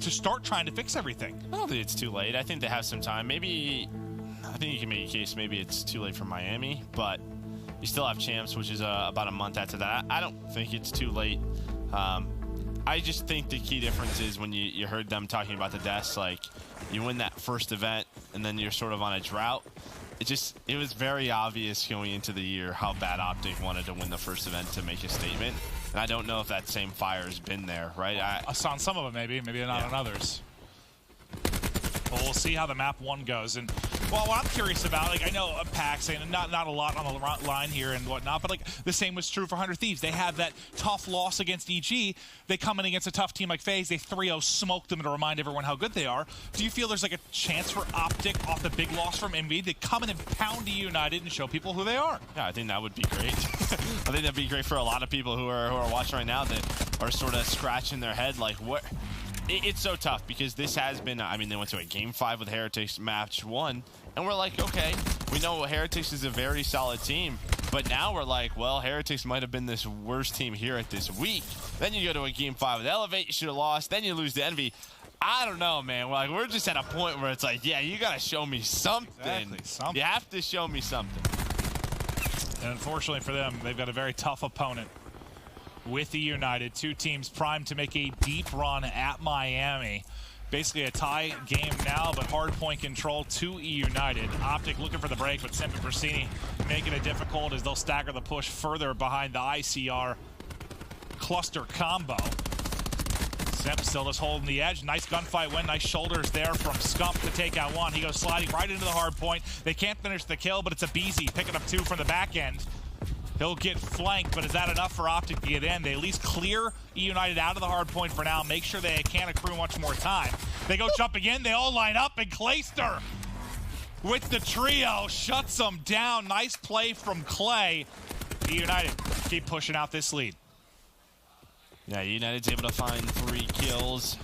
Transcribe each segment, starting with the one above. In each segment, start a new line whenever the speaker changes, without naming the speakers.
to start trying to fix everything?
I don't think it's too late. I think they have some time. Maybe, I think you can make a case maybe it's too late for Miami, but you still have champs, which is about a month after that. I don't think it's too late. I just think the key difference is when you heard them talking about the deaths, like you win that first event and then you're sort of on a drought. It was very obvious going into the year how bad Optic wanted to win the first event to make a statement. And I don't know if that same fire has been there, right?
On some of them, maybe not on others. Well, we'll see how the map one goes. And well, what I'm curious about, like I know PAX and not a lot on the line here and whatnot, but like the same was true for 100 Thieves. They have that tough loss against EG. They come in against a tough team like FaZe. They 3-0 smoke them to remind everyone how good they are. Do you feel there's like a chance for Optic off the big loss from Envy to come in and pound United and show people who they are?
Yeah, I think that would be great. I think that'd be great for a lot of people who are watching right now that are sort of scratching their head like what. It's so tough because this has been, I mean, they went to a Game 5 with Heretics match 1, and we're like, okay, we know Heretics is a very solid team, but now we're like, well, Heretics might have been this worst team here at this week. Then you go to a Game 5 with Elevate, you should have lost, then you lose to Envy. I don't know, man. We're just at a point where it's like, yeah, you got to show me something.
Exactly, something.
You have to show me something.
And unfortunately for them, they've got a very tough opponent with the United. Two teams primed to make a deep run at Miami. Basically a tie game now, but hard point control to United. Optic looking for the break, but Simp and Brasini making it difficult as they'll stagger the push further behind the ICR cluster combo. Simp still just holding the edge. Nice gunfight win. Nice shoulders there from Scump to take out one. He goes sliding right into the hard point. They can't finish the kill, but it's a BZ picking up two from the back end. He'll get flanked, but is that enough for Optic to get in? They at least clear United out of the hard point for now. Make sure they can't accrue much more time. They go jump again. They all line up, and Clayster with the trio shuts them down. Nice play from Clay. United keep pushing out this lead.
Yeah, United's able to find 3 kills.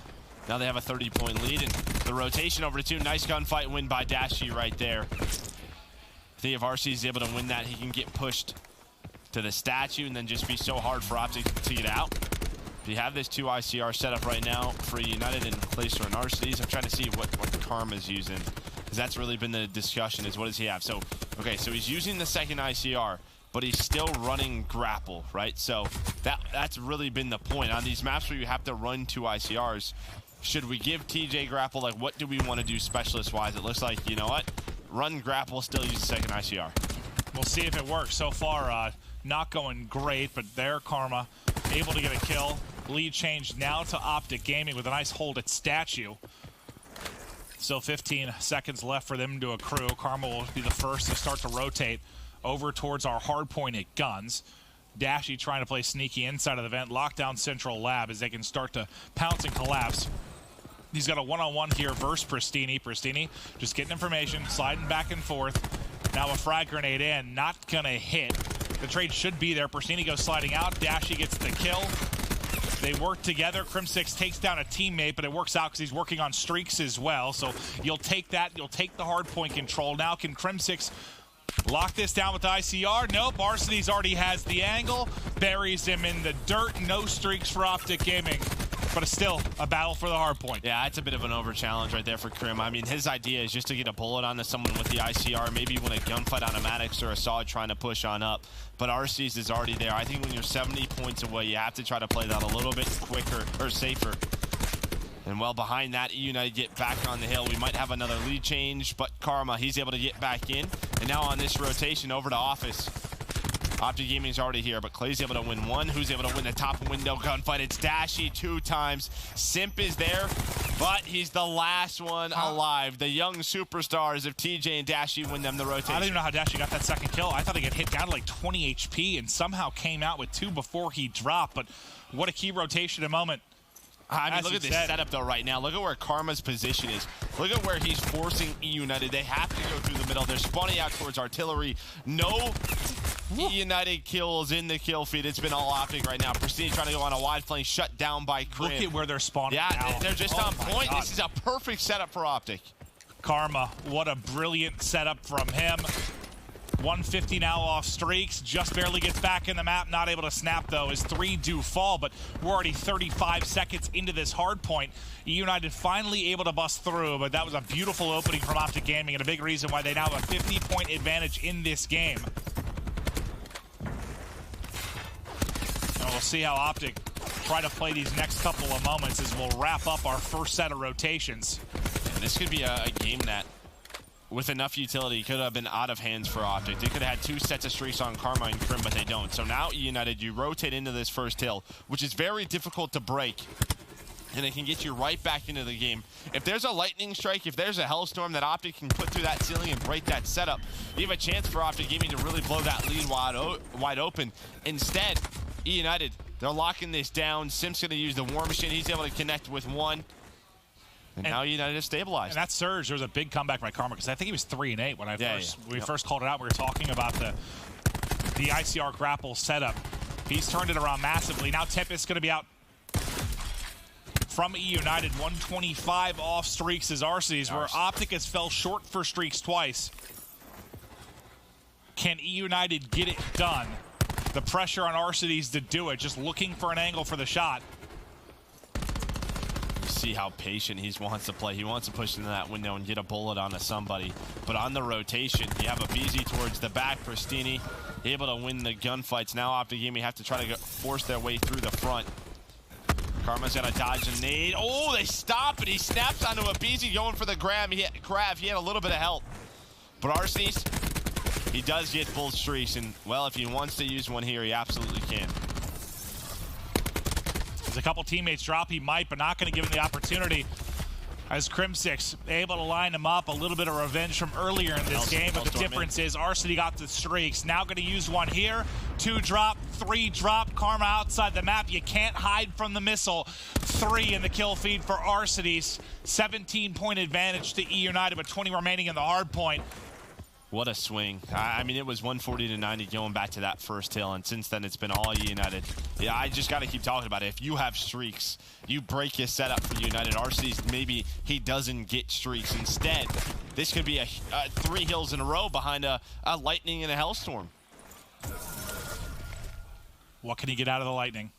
Now they have a 30-point lead, and the rotation over to 2. Nice gunfight win by Dashy right there. I think if RC is able to win that, he can get pushed to the statue and then just be so hard for Optic to get out. You have this 2 ICR set up right now for United and Clayster and RCs. I'm trying to see what Karma's using, because that's really been the discussion, is what does he have? So, okay, so he's using the second ICR, but he's still running grapple, right? So that's really been the point. On these maps where you have to run 2 ICRs, should we give TJ grapple? Like, what do we want to do specialist-wise? It looks like, you know what? Run grapple, still use the second ICR.
We'll see if it works. So far, not going great, but there Karma able to get a kill. Lead changed now to Optic Gaming with a nice hold at statue. Still 15 seconds left for them to accrue. Karma will be the first to start to rotate over towards our hard point at guns. Dashy trying to play sneaky inside of the vent. Lockdown Central Lab as they can start to pounce and collapse. He's got a one-on-one here versus Pristini. Pristini just getting information, sliding back and forth. Now a frag grenade in, not gonna hit. The trade should be there. Pristini goes sliding out. Dashy gets the kill. They work together. Crim6 takes down a teammate, but it works out because he's working on streaks as well. So you'll take that. You'll take the hard point control. Now can Crim6 lock this down with the ICR? Nope. Arseny's already has the angle. Buries him in the dirt. No streaks for Optic Gaming. But it's still a battle for the hard point.
Yeah, it's a bit of an over-challenge right there for Krim. I mean, his idea is just to get a bullet onto someone with the ICR, maybe when a gunfight automatics or a Assault trying to push on up. But RC's is already there. I think when you're 70 points away, you have to try to play that a little bit quicker or safer. And well, behind that, United get back on the hill. We might have another lead change, but Karma, he's able to get back in. And now on this rotation over to Office. Optic Gaming's already here, but Clay's able to win one. Who's able to win the top window gunfight? It's Dashy 2 times. Simp is there, but he's the last one alive. The young superstars of TJ and Dashy win them the rotation.
I don't even know how Dashy got that second kill. I thought he got hit down to like 20 HP and somehow came out with 2 before he dropped, but what a key rotation moment.
I mean, look at this setup, though, right now. Look at where Karma's position is. Look at where he's forcing United. They have to go through the middle. They're spawning out towards artillery. No United kills in the kill feed. It's been all Optic right now. Pristini trying to go on a wide flank, shut down by Krim.
Look at where they're spawning.
Yeah, they're just on point. God. This is a perfect setup for Optic.
Karma, what a brilliant setup from him. 150 now off streaks, just barely gets back in the map, not able to snap though as 3 do fall, but we're already 35 seconds into this hard point. United finally able to bust through, but that was a beautiful opening from Optic Gaming and a big reason why they now have a 50-point advantage in this game. And we'll see how Optic try to play these next couple of moments as we'll wrap up our first set of rotations.
And this could be a game that, with enough utility, could have been out of hands for Optic. They could have had 2 sets of streaks on Karma and Crim, but they don't. So now, United, you rotate into this first hill, which is very difficult to break, and it can get you right back into the game. If there's a lightning strike, if there's a hellstorm that Optic can put through that ceiling and break that setup, you have a chance for Optic Gaming to really blow that lead wide open. Instead, United, they're locking this down. Sim's going to use the War Machine. He's able to connect with 1. And now United is stabilized.
And that surge, there was a big comeback by Karma because I think he was 3-8 when we first called it out. We were talking about the ICR grapple setup. He's turned it around massively. Now Tempest going to be out from E United. 125 off streaks is Arcades, where Optic has fell short for streaks twice. Can E United get it done? The pressure on Arcades to do it, just looking for an angle for the shot.
See how patient he wants to play. He wants to push into that window and get a bullet onto somebody. But on the rotation, you have a BZ towards the back. Pristini able to win the gunfights. Now Optic Gaming have to try to force their way through the front. Karma's got to dodge a nade. Oh, they stop it. He snaps onto a BZ going for the grab. He had a little bit of help. But Arcades, he does get full streaks. And, well, if he wants to use one here, he absolutely can.
As a couple teammates drop, he might, but not going to give him the opportunity. As Crimsix able to line him up, a little bit of revenge from earlier in this game, but the difference is Arcades got the streaks. Now going to use 1 here, 2 drop, 3 drop. Karma outside the map. You can't hide from the missile. 3 in the kill feed for Arcades. 17-point advantage to E United, with 20 remaining in the hard point.
What a swing. I mean, it was 140 to 90 going back to that first hill, and since then it's been all United. Yeah, I just got to keep talking about it. If you have streaks, you break his setup for United. Arcades, maybe he doesn't get streaks. Instead, this could be a 3 hills in a row behind a lightning and a hellstorm.
What can he get out of the lightning?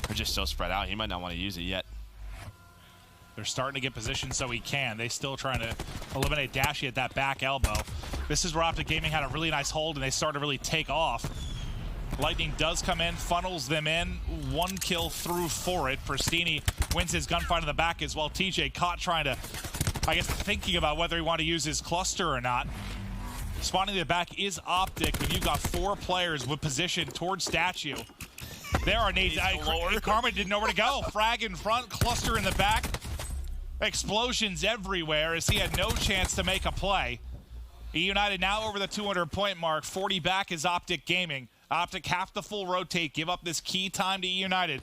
They're just so spread out. He might not want to use it yet.
They're starting to get positioned so he can. They still trying to eliminate Dashy at that back elbow. This is where Optic Gaming had a really nice hold and they started to really take off. Lightning does come in, funnels them in. 1 kill through for it. Pristini wins his gunfight in the back as well. TJ caught trying to, I guess, thinking about whether he wanted to use his cluster or not. Spawning in the back is Optic, but you've got 4 players with position towards Statue. There are nades. Karma didn't know where to go. Frag in front, cluster in the back. Explosions everywhere as he had no chance to make a play. E United now over the 200-point mark. 40 back is Optic Gaming. Optic have to full rotate, give up this key time to E United.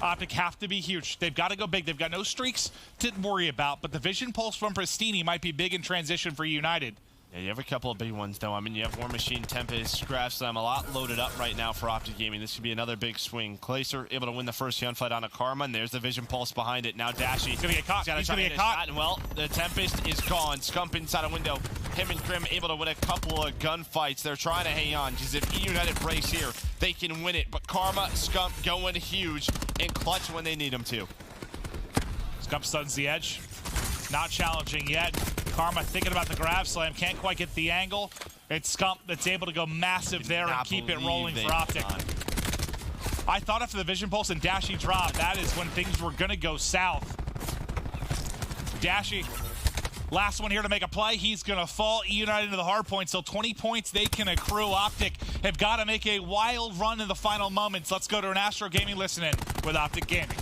Optic have to be huge. They've got to go big. They've got no streaks to worry about, but the Vision Pulse from Pristini might be big in transition for E United.
Yeah, you have a couple of big ones, though. I mean, you have War Machine, Tempest, Scrapslam, a lot loaded up right now for Optic Gaming. This could be another big swing. Glacier able to win the first gunfight on a Karma, and there's the Vision Pulse behind it. Now Dashy.
He's going to get caught. He's going to get caught.
And, well, the Tempest is gone. Scump inside a window. Him and Crim able to win a couple of gunfights. They're trying to hang on, because if E United breaks here, they can win it. But Karma, Scump going huge and clutch when they need them to.
Scump stuns the edge. Not challenging yet. Karma thinking about the grab slam. Can't quite get the angle. It's Scump that's able to go massive there and keep it rolling for Optic. I thought after the Vision Pulse and Dashy drop, that is when things were going to go south. Dashy, last one here to make a play. He's going to fall. E United into the hard point. So 20 points they can accrue. Optic have got to make a wild run in the final moments. Let's go to an Astro Gaming listen-in with Optic Gaming.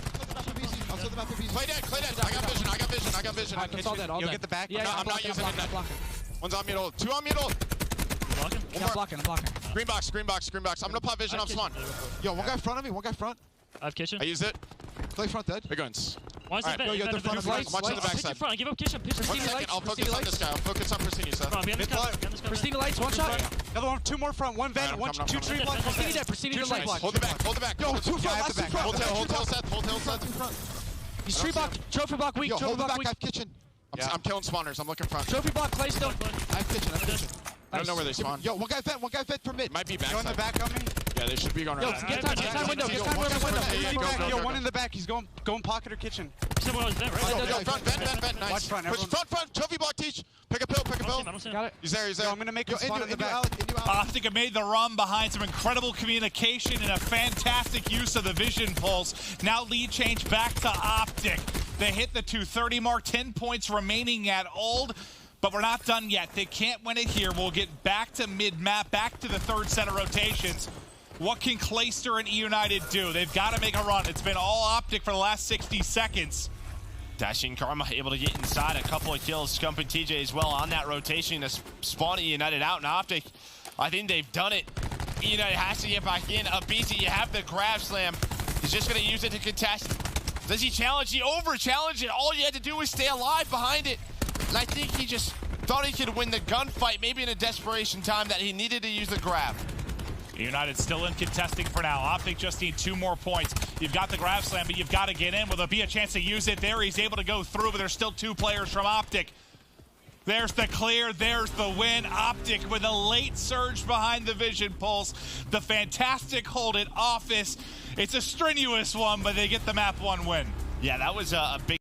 Play dead. I got vision.
You'll get the back.
Yeah, I'm not using it. One's on middle. 2 on middle.
I'm blocking.
Green box. I'm gonna pop vision up spawn.
Yo, one guy in front of me,
I have kitchen.
I use it.
Play front dead.
Big guns.
Why is
Alright,
it
yo, the front of lights.
Watch on the
Pitch in
backside.
front. Give up kitchen.
1 second. I'll focus on this guy. I'll focus on Pristini, Seth.
Come on, be on this cover.
Pristini lights, 1 shot. Another one, 2 more front, 1 vent,
Alright,
2 tree block. Pristini dead, Pristini to lights.
Hold the back.
Yo, 2 front, last 2 front.
Hold tail, Seth.
He's tree block, trophy block weak,
Yo,
trophy
hold the
block
back.
weak.
I have kitchen. I'm killing spawners. I'm looking front.
Trophy block, clay stone. I have kitchen.
I don't know where they spawn.
Yo, one guy fed from mid.
Might be
Go in the
backside.
back on me.
Yeah, they should be going
Yo,
right.
get time window, get time window.
Go,
Yo, one in the back. He's going pocket or kitchen.
Someone was there, right?
Yo, front, vent, nice.
Watch front,
Push
everyone.
front, trophy block, teach. Pick a pill,
I don't see him.
Got it.
He's there.
Yo, I'm gonna make him spawn in the back.
Optic have made the run behind some incredible communication and a fantastic use of the vision pulse. Now lead change back to Optic. They hit the 230 mark, 10 points remaining at Old, but we're not done yet. They can't win it here. We'll get back to mid-map, back to the third set of rotations. What can Clayster and E United do? They've got to make a run. It's been all Optic for the last 60 seconds.
Dashing Karma able to get inside, a couple of kills. Scump and TJ as well on that rotation to spawn E United out. And Optic, I think they've done it. E United has to get back in. Abisi, you have the grab slam. He's just going to use it to contest. Does he challenge? He over-challenged it. All you had to do was stay alive behind it. And I think he just thought he could win the gunfight, maybe in a desperation time that he needed to use the grab.
United still in contesting for now. Optic just need 2 more points. You've got the grab slam, but you've got to get in. Will there be a chance to use it there? He's able to go through, but there's still 2 players from Optic. There's the clear, there's the win. Optic with a late surge behind the vision pulse. The fantastic hold at Office. It's a strenuous one, but they get the map 1 win.
Yeah, that was a big